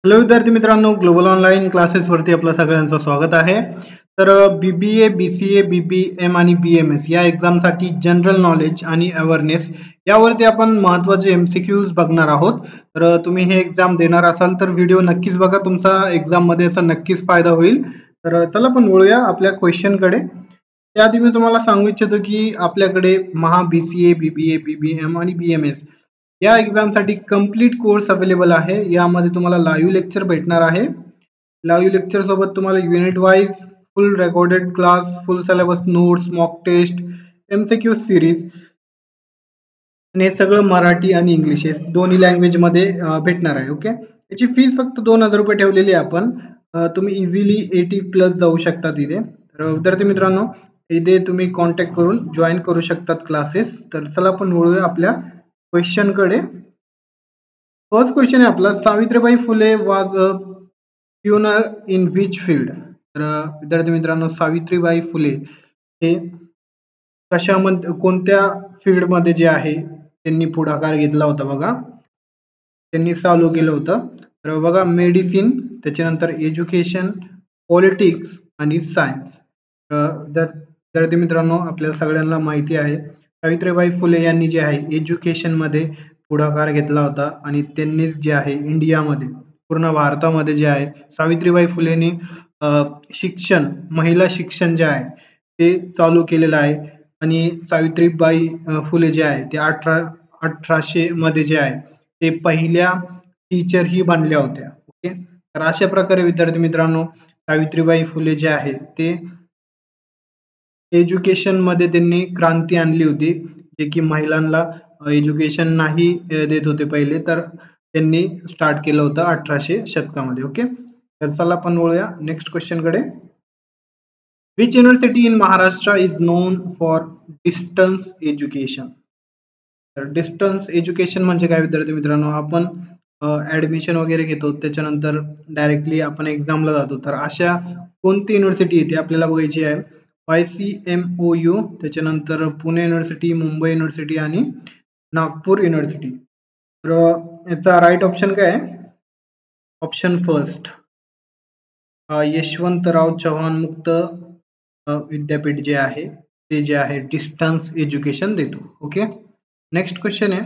Hello विद्यार्थी मित्रांनो, global online क्लासेसवरती आपलं सगळ्यांचं स्वागत आहे. तर BBA, BCA, BBM आणि BMS या एक्झामसाठी जनरल नॉलेज आणि अवेअरनेस यावरती आपण महत्त्वाचे MCQs बघणार आहोत. तर तुम्ही हे एक्झाम देणार असाल तर व्हिडिओ नक्कीच बघा, तुमचा एक्झाममध्ये असा नक्कीच फायदा होईल. तर चला आपण वळूया आपल्या क्वेश्चनकडे. त्याआधी मी तुम्हाला सांगू इच्छितो की आपल्याकडे BCA, BBA, BBM आणि BMS या एक्झामसाठी कंप्लीट कोर्स अवेलेबल आहे. यामध्ये तुम्हाला लाईव्ह लेक्चर भेटणार आहे. लाईव्ह लेक्चर सोबत तुम्हाला unit wise full recorded class, full syllabus notes, mock test, MCQ series आणि हे सगळं मराठी आणि इंग्लिश हे दोन्ही लँग्वेज मध्ये भेटणार आहे. ओके, याची फीस फक्त 2,000 रुपये ठेवलेली आहे आपण. तुम्ही इझिली 80+ जाऊ शकता तिथे. तर विद्यार्थी मित्रांनो, इथे तुम्ही कॉन्टॅक्ट करून जॉईन करू शकतात क्लासेस. तर चला आपण वळूया आपल्या क्वेश्चन कडे. फर्स्ट क्वेश्चन आहे आपला, Savitribai Phule was a pioneer in which field. तर विद्यार्थी मित्रांनो, सावित्रीबाई फुले हे कशामध्ये, कोणत्या फील्ड मध्ये जे आहे त्यांनी पुढाकार घेतला होता बघा, त्यांनी चालू केलं होतं. तर बघा, मेडिसिन, त्याच्यानंतर एज्युकेशन, पॉलिटिक्स आणि सायन्स. विद्यार्थी मित्रांनो, आपल्या सगळ्यांना माहिती आहे सावित्रीबाई फुले यांनी जे आहे एज्युकेशन मध्ये पुढाकार घेतला होता आणि त्यांनीच जे आहे इंडियामध्ये, पूर्ण भारतामध्ये जे आहे सावित्रीबाई फुलेंनी शिक्षण, महिला शिक्षण जे आहे ते चालू केलेलं आहे. आणि सावित्रीबाई फुले जे आहे ते 1800 मध्ये जे आहे ते पहिल्या टीचर ही बनल्या होत्या. ओके, तर अशा प्रकारे विद्यार्थी मित्रांनो, सावित्रीबाई फुले जे आहे ते एज्युकेशन मध्ये त्यांनी क्रांती आणली होती, जे की महिलांना एज्युकेशन नाही देत होते पहिले, तर त्यांनी स्टार्ट केलं होतं 1800 शतकामध्ये. ओके, तर चला आपण वळूया नेक्स्ट क्वेश्चन कडे. Which university in Maharashtra is non for distance education. तर डिस्टन्स एज्युकेशन म्हणजे काय विद्यार्थी मित्रांनो, आपण ऍडमिशन वगैरे घेतो त्याच्यानंतर डायरेक्टली आपण एक्झामला जातो. तर अशा कोणती युनिव्हर्सिटी येते आपल्याला बघायची आहे. YCMOU, त्याच्यानंतर पुणे युनिव्हर्सिटी, मुंबई युनिव्हर्सिटी आणि नागपूर युनिव्हर्सिटी. तर याचा राईट ऑप्शन काय आहे? ऑप्शन फर्स्ट, यशवंतराव चव्हाण मुक्त विद्यापीठ जे आहे ते जे आहे डिस्टन्स एज्युकेशन देतो. ओके, नेक्स्ट क्वेश्चन आहे,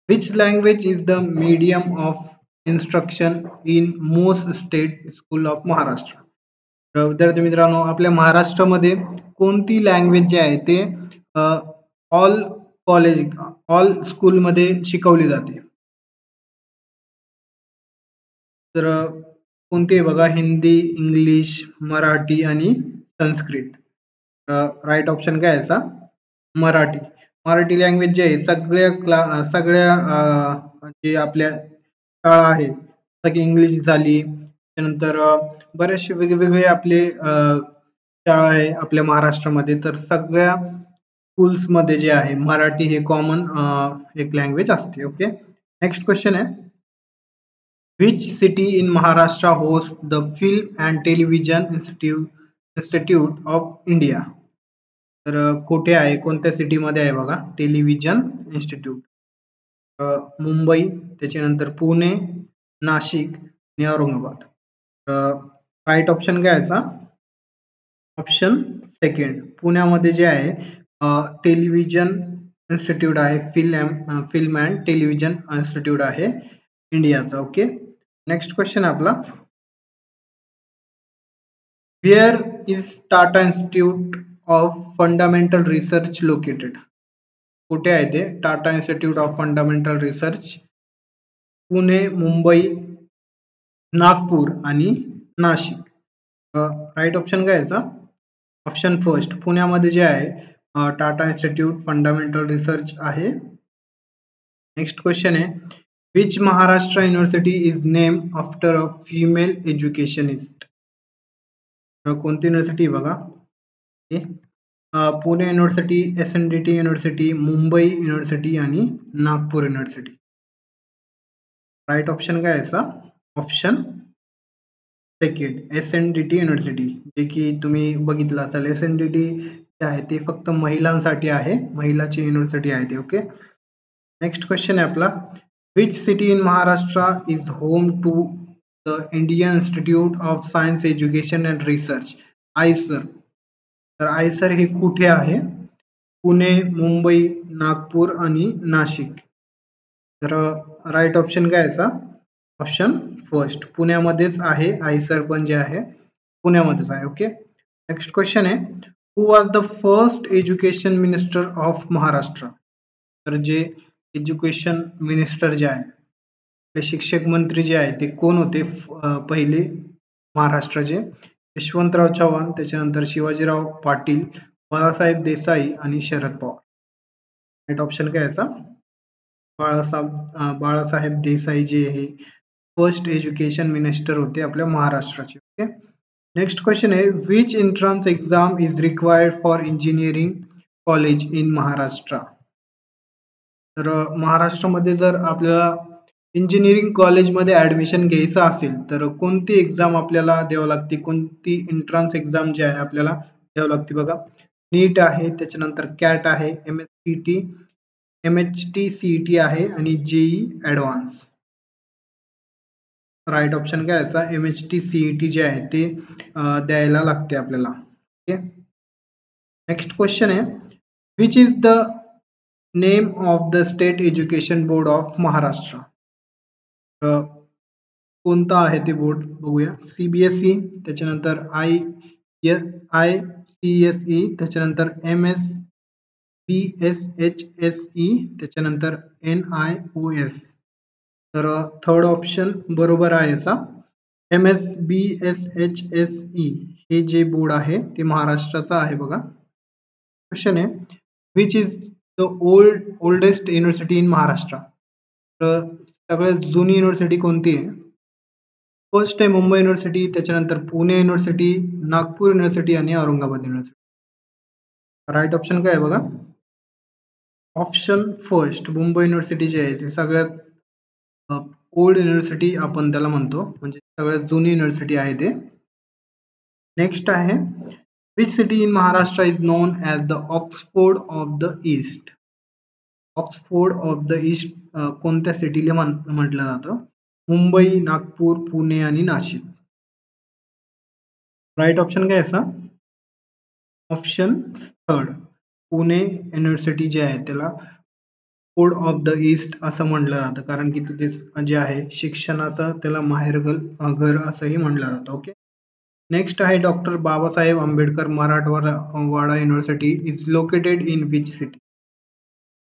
which language is the medium of instruction in most state school of Maharashtra. तर विद्यार्थी मित्रांनो, आपल्या महाराष्ट्रामध्ये कोणती लँग्वेज जी आहे ते ऑल कॉलेज, ऑल स्कूलमध्ये शिकवली जाते. तर कोणती आहे बघा, हिंदी, इंग्लिश, मराठी आणि संस्कृत. राईट ऑप्शन काय याचा? मराठी. मराठी लँग्वेज जे आहे सगळ्या जे आपल्या शाळा आहेत, सगळी इंग्लिश झाली, त्यानंतर बरेचसे वेगवेगळे आपले शाळा आहे आपल्या महाराष्ट्रामध्ये, तर सगळ्या स्कूल्स मध्ये जे आहे मराठी हे कॉमन एक लँग्वेज असते. ओके, नेक्स्ट क्वेश्चन आहे, which city in Maharashtra hosts the Film and Television Institute of India. तर कुठे आहे, कोणत्या सिटी मध्ये आहे बघा, टेलिव्हिजन इन्स्टिट्यूट. मुंबई, त्याच्यानंतर पुणे, नाशिक आणि औरंगाबाद. राईट ऑप्शन काय याचा? ऑप्शन सेकंड, पुण्यामध्ये जे आहे टेलिव्हिजन इन्स्टिट्यूट आहे, फिल्म अँड टेलिव्हिजन इन्स्टिट्यूट आहे इंडियाचा. ओके, नेक्स्ट क्वेश्चन आपला, where is Tata institute of fundamental research located. कुठे आहे ते Tata institute of fundamental research? Pune, Mumbai, Nagpur आणि नाशिक. राईट ऑप्शन काय याचा? ऑप्शन फर्स्ट, पुण्यामध्ये जे आहे टाटा इन्स्टिट्यूट फंडामेंटल रिसर्च आहे. नेक्स्ट क्वेश्चन आहे, which Maharashtra university is name after a female educationist. कोणती युनिव्हर्सिटी बघा, Pune university, SNDT university, Mumbai university आणि नागपूर युनिव्हर्सिटी. राईट ऑप्शन काय याचा? ऑप्शन सेकंड, SNDT युनिव्हर्सिटी, जे की तुम्ही बघितलं असाल. SNDT आहे ते फक्त महिलांसाठी आहे, महिलाची युनिव्हर्सिटी आहे ते. ओके, नेक्स्ट क्वेश्चन आहे आपला, which city in Maharashtra is home to the Indian institute of science education and research, IISER. तर आयसर हे कुठे आहे? पुणे, मुंबई, नागपूर आणि नाशिक. तर राईट ऑप्शन काय याचा? ऑप्शन फर्स्ट, पुण्यामध्येच आहे. आयसर पण जे आहे पुण्यामध्येच आहे. ओके. नेक्स्ट क्वेश्चन आहे, who was the first education minister of Maharashtra? तर जे एज्युकेशन मिनिस्टर जे आहे, ते शिक्षक मंत्री जे आहे ते कोण होते पहिले महाराष्ट्राचे? यशवंतराव चव्हाण, त्याच्यानंतर शिवाजीराव पाटील, बाळासाहेब देसाई आणि शरद पवार. राईट ऑप्शन काय याचा? बाळासाहेब देसाई जे आहे फर्स्ट एज्युकेशन मिनिस्टर होते आपल्या महाराष्ट्राचे. ओके. नेक्स्ट क्वेश्चन आहे, which entrance exam is required for engineering college in Maharashtra? तर महाराष्ट्रामध्ये जर आपल्याला इंजिनिअरिंग कॉलेजमध्ये ऍडमिशन घ्यायचं असेल तर कोणती एक्झाम आपल्याला द्यावं लागते? कोणती एंट्रन्स एक्झाम जी आहे आपल्याला द्यावं लागते? बघा, नीट आहे, त्याच्यानंतर कॅट आहे, MHT CET आहे आणि जेई ऍडव्हान्स. राईट ऑप्शन काय याचा? MHT CET जे आहे ते द्यायला लागते आपल्याला. ओके. नेक्स्ट क्वेश्चन आहे, which is the name of the state education board of Maharashtra? कोणता आहे ते बोर्ड बघूया. CBSE, त्याच्यानंतर ICSE, त्याच्यानंतर MSBSHSE, त्याच्यानंतर NIOS. तर थर्ड ऑप्शन बरोबर आहे याचा. MSBSHSE हे जे बोर्ड आहे ते महाराष्ट्राचा आहे बघा. क्वेश्चन आहे, which is the oldest university in Maharashtra? तर सगळ्यात जुनी युनिव्हर्सिटी कोणती आहे? फर्स्ट आहे मुंबई युनिव्हर्सिटी, त्याच्यानंतर पुणे युनिव्हर्सिटी, नागपूर युनिव्हर्सिटी आणि औरंगाबाद युनिव्हर्सिटी. राईट ऑप्शन काय आहे बघा? ऑप्शन फर्स्ट, मुंबई युनिव्हर्सिटी जे आहे ती सगळ्यात ओल्ड युनिव्हर्सिटी आपण त्याला म्हणतो, म्हणजे सगळ्यात जुनी युनिव्हर्सिटी आहे ते. नेक्स्ट आहे, which city in Maharashtra is non as the Oxford of the east? Oxford of the east कोणत्या सिटीला म्हटलं जातं? मुंबई, नागपूर, पुणे आणि नाशिक. राईट ऑप्शन काय याचा? ऑप्शन थर्ड, पुणे युनिव्हर्सिटी जे आहे त्याला फोर्ड ऑफ द ईस्ट असं म्हटलं जातं, कारण की तिथे जे आहे शिक्षणाचं त्याला माहेरघर असंही म्हटलं जातं. ओके. नेक्स्ट आहे, doctor Babasaheb Ambedkar Marathwada university is located in which city?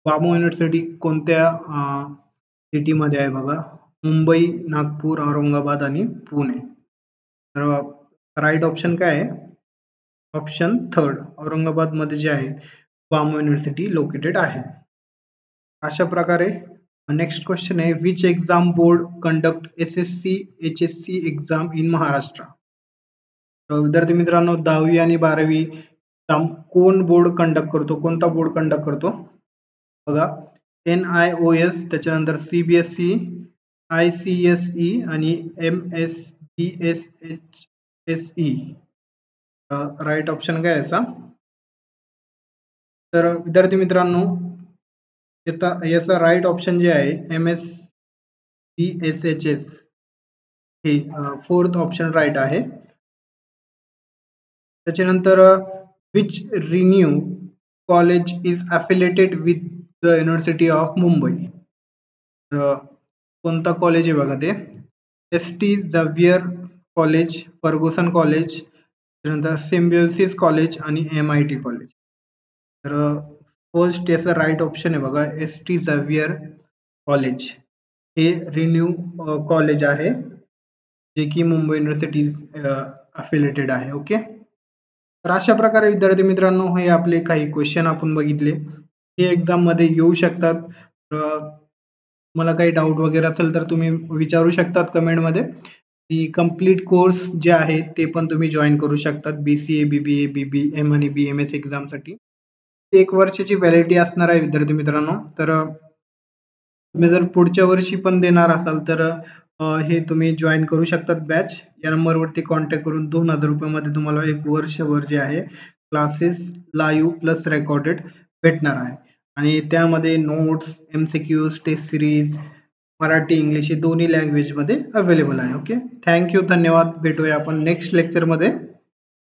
BAMU university कोणत्या सिटीमध्ये आहे बघा? मुंबई, नागपूर, औरंगाबाद आणि पुणे. तर राईट ऑप्शन काय आहे? ऑप्शन थर्ड, औरंगाबाद मध्ये जे आहे बामू युनिव्हर्सिटी लोकेटेड आहे. अशा प्रकारे नेक्स्ट क्वेश्चन आहे, which exam board conduct SSC HSC exam in Maharashtra? विद्यार्थी मित्रांनो, 10वी आणि 12वी कोण बोर्ड कंडक्ट करतो? कोणता बोर्ड कंडक्ट करतो बघा? NIOS, त्याच्यानंतर CBSE, ICSE आणि MSBSHSE. राईट ऑप्शन काय याचा? तर विद्यार्थी मित्रांनो, याचा राईट ऑप्शन जे आहे MSBSHS हे फोर्थ ऑप्शन राईट आहे. त्याच्यानंतर which renowned college is affiliated with the university of Mumbai? कोणता कॉलेज आहे बघा ते? ST Xavier college, Fergusson college, त्यानंतर सिम्बायोसिस कॉलेज आणि MIT कॉलेज. तर फर्स्ट याचा राईट ऑप्शन आहे बघा, ST झेवियर कॉलेज हे रिन्यू कॉलेज आहे, जे की मुंबई युनिव्हर्सिटी अफिलिएटेड आहे. ओके. तर अशा प्रकारे विद्यार्थी मित्रांनो, हे आपले काही क्वेश्चन आपण बघितले, हे एक्झाम मध्ये येऊ शकतात. मला काही डाऊट वगैरे असेल तर तुम्ही विचारू शकतात कमेंटमध्ये. की कम्प्लीट कोर्स जे आहे ते पण तुम्ही जॉईन करू शकतात BCA, BBA, BBM आणि BMS एक्झामसाठी. 1 वर्षाची व्हॅलिडिटी असणार आहे विद्यार्थी मित्रांनो. तर तुम्ही जर पुढच्या वर्षी पण देणार असाल तर हे तुम्ही जॉईन करू शकतात बॅच. या नंबरवरती कॉन्टॅक्ट करून 2000 रुपयामध्ये तुम्हाला 1 वर्षभर जे आहे क्लासेस लाईव्ह प्लस रेकॉर्डेड भेटणार आहे. आणि त्यामध्ये notes, MCQs, test series, Marathi English हे दोन्ही लँग्वेजमध्ये अवेलेबल आहे. ओके, थँक्यू, धन्यवाद. भेटूया आपण नेक्स्ट लेक्चरमध्ये.